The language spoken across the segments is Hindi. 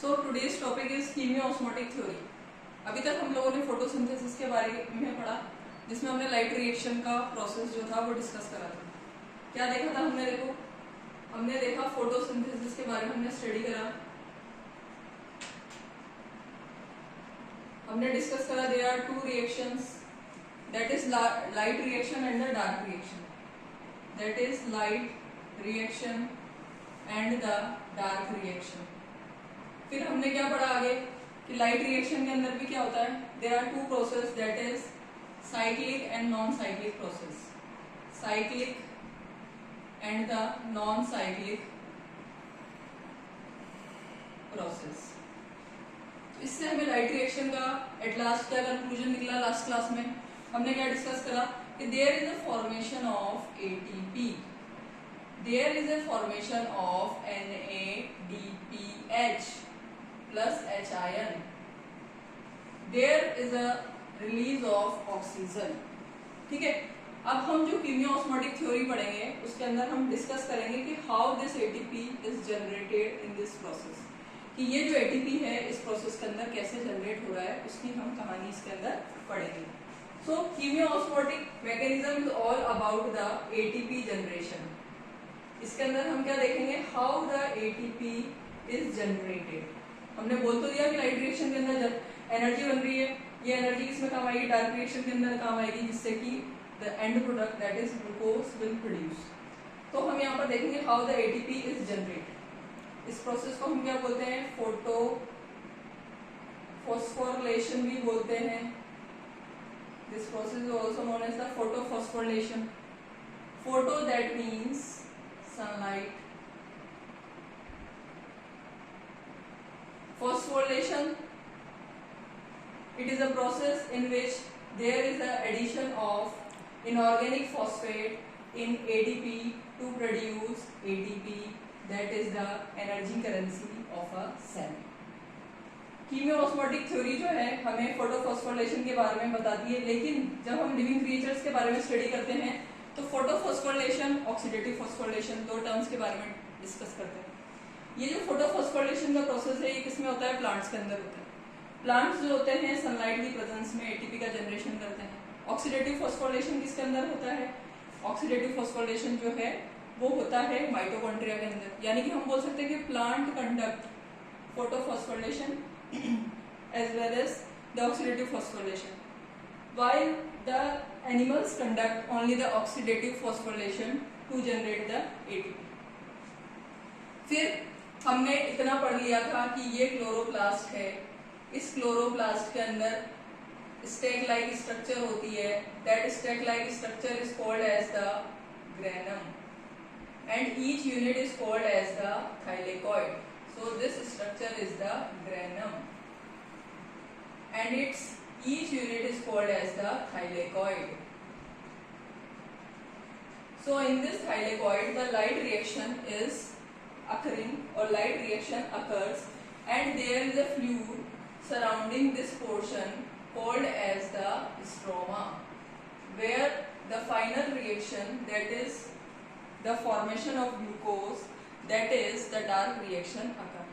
So today's topic is chemiosmotic theory. अभी तक हम लोगों ने फोटोसिंथेसिस के बारे में पढ़ा, जिसमें हमने लाइट रिएक्शन का प्रोसेस जो था वो डिस्कस करा था। क्या देखा था हमने? देखो, हमने देखा फोटोसिंथेसिस के बारे में हमने स्टडी करा, हमने डिस्कस करा there are two reactions, that is light reaction and the dark reaction. That is light reaction and the dark reaction. फिर हमने क्या पढ़ा आगे कि लाइट रिएक्शन के अंदर भी क्या होता है, there are two process, that is cyclic and non cyclic process. Cyclic and the non cyclic process. इससे हमें लाइट रिएक्शन का एट लास्ट क्या कंक्लूजन निकला? लास्ट क्लास में हमने क्या डिस्कस करा कि there is a formation of ATP, there is a formation of NADPH plus H ion, there is a release of oxygen। ठीक है, अब हम जो कीमियो-ऑस्मोटिक थ्योरी पढ़ेंगे उसके अंदर हम डिस्कस करेंगे कि how this ATP is generated in this process, कि ये जो एटीपी है इस प्रोसेस के अंदर कैसे जनरेट हो रहा है, उसकी हम कहानी इसके अंदर पढ़ेंगे। So chemiosmotic mechanism is all about the ATP generation. इसके अंदर हम क्या देखेंगे? How the ATP is generated. हमने बोल तो दिया कि लाइट रिएक्शन के अंदर एनर्जी बन रही है, ये एनर्जी किसमें काम आएगी? डार्क रिएक्शन के अंदर काम आएगी, जिससे कि the end product that is glucose will produce. तो हम यहाँ पर देखेंगे how the ATP is generated. इस प्रोसेस को हम क्या बोलते हैं? फोटो फॉस्फोरिलेशन भी बोलते हैं। This process is also known as the photo phosphorylation. Photo that means sunlight, phosphorylation, it is a process in which there is the addition of inorganic phosphate in ADP to produce ATP, that is the energy currency of a cell। Chemiosmotic theory जो है हमें फोटोफॉस्फोरिलेशन के बारे में बताती है, लेकिन जब हम लिविंग क्रिएचर्स के बारे में स्टडी करते हैं तो फोटोफॉस्फोरिलेशन, ऑक्सीडेटिव फॉस्फोरिलेशन, दो टर्म्स के बारे में डिस्कस करते हैं। ये जो फोटोफॉस्फोरिलेशन का प्रोसेस है ये किसमें होता है? प्लांट्स के अंदर होता है। प्लांट्स जो होते हैं सनलाइट की प्रेजेंस में एटीपी का जनरेशन करते हैं। ऑक्सीडेटिव फॉस्फोरिलेशन किसके अंदर होता है? ऑक्सीडेटिव फॉस्फोरिलेशन जो है वो होता है माइटोकॉन्ड्रिया के अंदर। यानी कि हम बोल सकते हैं कि plant conduct photophosphorylation as well as the oxidative phosphorylation, while the animals conduct only the oxidative phosphorylation to generate the ATP। फिर हमने इतना पढ़ लिया था कि ये क्लोरोप्लास्ट है, इस क्लोरोप्लास्ट के अंदर स्टैक लाइक स्ट्रक्चर होती है, that stack like structure is called as the granum and each unit is called as the thylakoid. So this structure is the granum and its each unit is called as the thylakoid। So in this thylakoid the light reaction is occurring, or light reaction occurs, and there is a fluid surrounding this portion called as the stroma, where the final reaction, that is the formation of glucose, that is the dark reaction occur।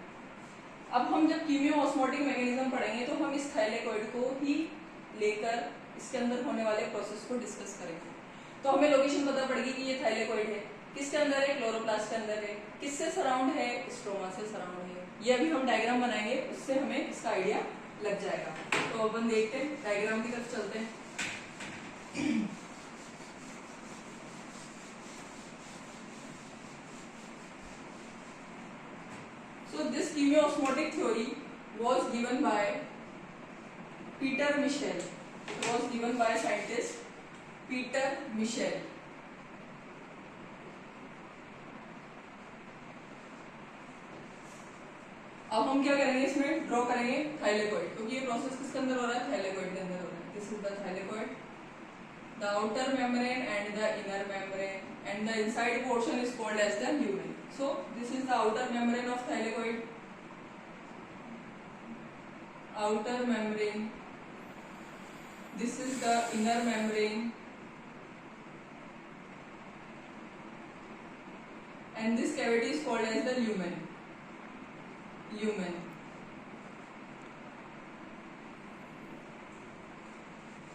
अब हम जब कीमियो-ऑस्मोटिक मैकेनिज्म पढ़ेंगे तो हम इस थाइलेकॉइड को ही लेकर इसके अंदर होने वाले प्रोसेस को डिस्कस करेंगे। तो हमें लोकेशन पता पड़ेगी कि ये थाइलेकॉइड है, किसके अंदर है? क्लोरोप्लास्ट के अंदर है। किससे सराउंड है? स्ट्रोमा से सराउंड है। ये अभी हम डायग्राम बनाएंगे, उससे हमें इसका आइडिया लग जाएगा। तो अपन देखते हैं, डायग्राम की तरफ चलते हैं। So this कीमियो-ऑस्मोटिक theory was given by Peter Michel। It was given by scientist Peter Michel। अब हम क्या करेंगे? इसमें ड्रॉ करेंगे थाइलेकॉइड, क्योंकि ये प्रोसेस किसके अंदर हो रहा है? थाइलेकॉइड के अंदर हो रहा है। This is the thylakoid, the outer membrane and the inner membrane, and the inside portion is called as the lumen। So this is the outer membrane of thylakoid, outer membrane, this is the inner membrane, and this cavity is called as the lumen।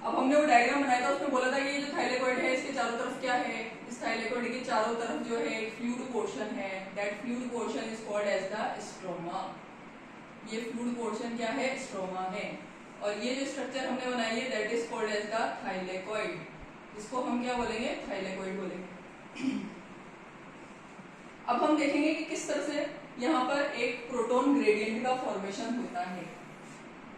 अब हमने वो डायग्राम बनाया था, उसमें बोला था कि ये जो थाइलेकोइड है इसके चारों तरफ क्या है, इस थाइलेकोइड के चारों तरफ जो है फ्लूइड पोर्शन है, that fluid portion is called as the stroma. ये फ्लूइड पोर्शन क्या है, स्ट्रोमा है। और ये जो स्ट्रक्चर हमने बनाई है that is called as the thylakoid, इसको हम क्या बोलेंगे, थाइलेकोइड बोलेंगे। अब हम देखेंगे कि किस तरह से यहाँ पर एक प्रोटॉन ग्रेडियंट का फॉर्मेशन होता है।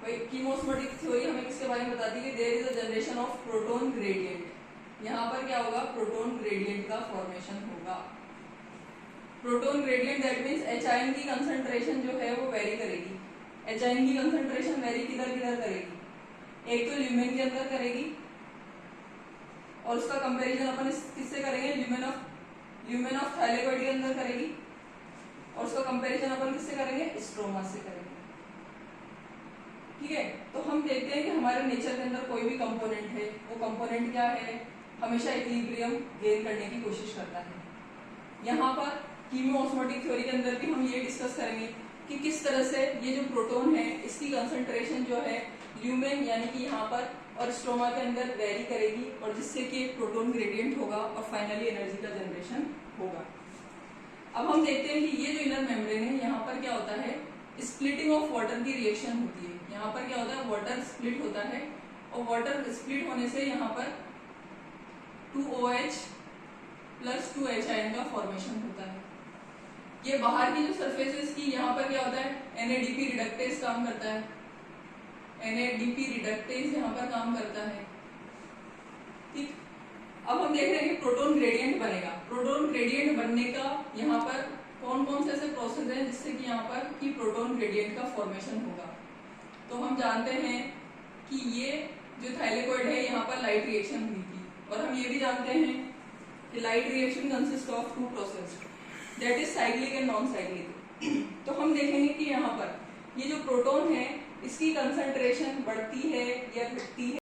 भाई कीमोस्मोटिक थ्योरी हमें किसके बारे में बताती है कि there is a generation of proton gradient. यहाँ पर क्या होगा, प्रोटॉन ग्रेडियंट का फॉर्मेशन होगा। Proton gradient that means H ion की कंसंट्रेशन जो है वो वेरी करेगी। एच आयन की कंसंट्रेशन वेरी किधर किधर करेगी, एक तो ल्यूमेन के अंदर करेगी, और उसका कंपैरिजन अपन किससे करेंगे, ल्यूमेन ऑफ थाइलेकोइड के अंदर करेगी, और उसका कंपैरिजन अपन किससे करेंगे, स्ट्रोमा से करेंगे। ठीक है, तो हम देखते हैं कि हमारे नेचर के अंदर कोई भी कंपोनेंट है, वो कंपोनेंट क्या है, हमेशा इक्विलिब्रियम गेन करने की कोशिश करता है। यहाँ पर कीमोस्मोटिक थ्योरी के अंदर भी हम ये डिस्कस करेंगे कि किस तरह से ये जो प्रोटॉन है इसकी कंसंट्रेशन जो है ल्यूमेन यानी कि यहाँ पर और स्ट्रोमा के अंदर वेरी करेगी, और जिससे कि एक प्रोटॉन ग्रेडियंट होगा और फाइनली एनर्जी का जनरेशन होगा। अब हम देखते हैं कि ये जो इनर मेम्ब्रेन है, यहाँ पर क्या होता है, स्प्लिटिंग ऑफ वाटर की रिएक्शन होती है। यहाँ पर क्या होता है, वाटर स्प्लिट होता है, और वाटर स्प्लिट होने से यहाँ पर 2OH प्लस 2H आयन का फॉर्मेशन होता है। ये बाहर की जो सरफेस है इसकी, यहाँ पर क्या होता है, NADP रिडक्टेज काम करता है, NADP रिडक्टेज यहाँ पर काम करता है। ठीक, अब हम देख रहे हैं कि प्रोटॉन ग्रेडियंट बनेगा। प्रोटॉन ग्रेडियंट बनने का यहाँ पर कौन कौन से ऐसे प्रोसेस हैं जिससे कि यहाँ पर कि प्रोटॉन ग्रेडियंट का फॉर्मेशन होगा। तो हम जानते हैं कि ये जो थाइलेकोइड है यहाँ पर लाइट रिएक्शन हुई थी, और हम ये भी जानते हैं कि light reaction consist of 2 process, that is cyclic and non cyclic. तो हम देखेंगे कि यहाँ पर ये जो प्रोटॉन है इसकी कंसंट्रेशन बढ़ती है या घटती है।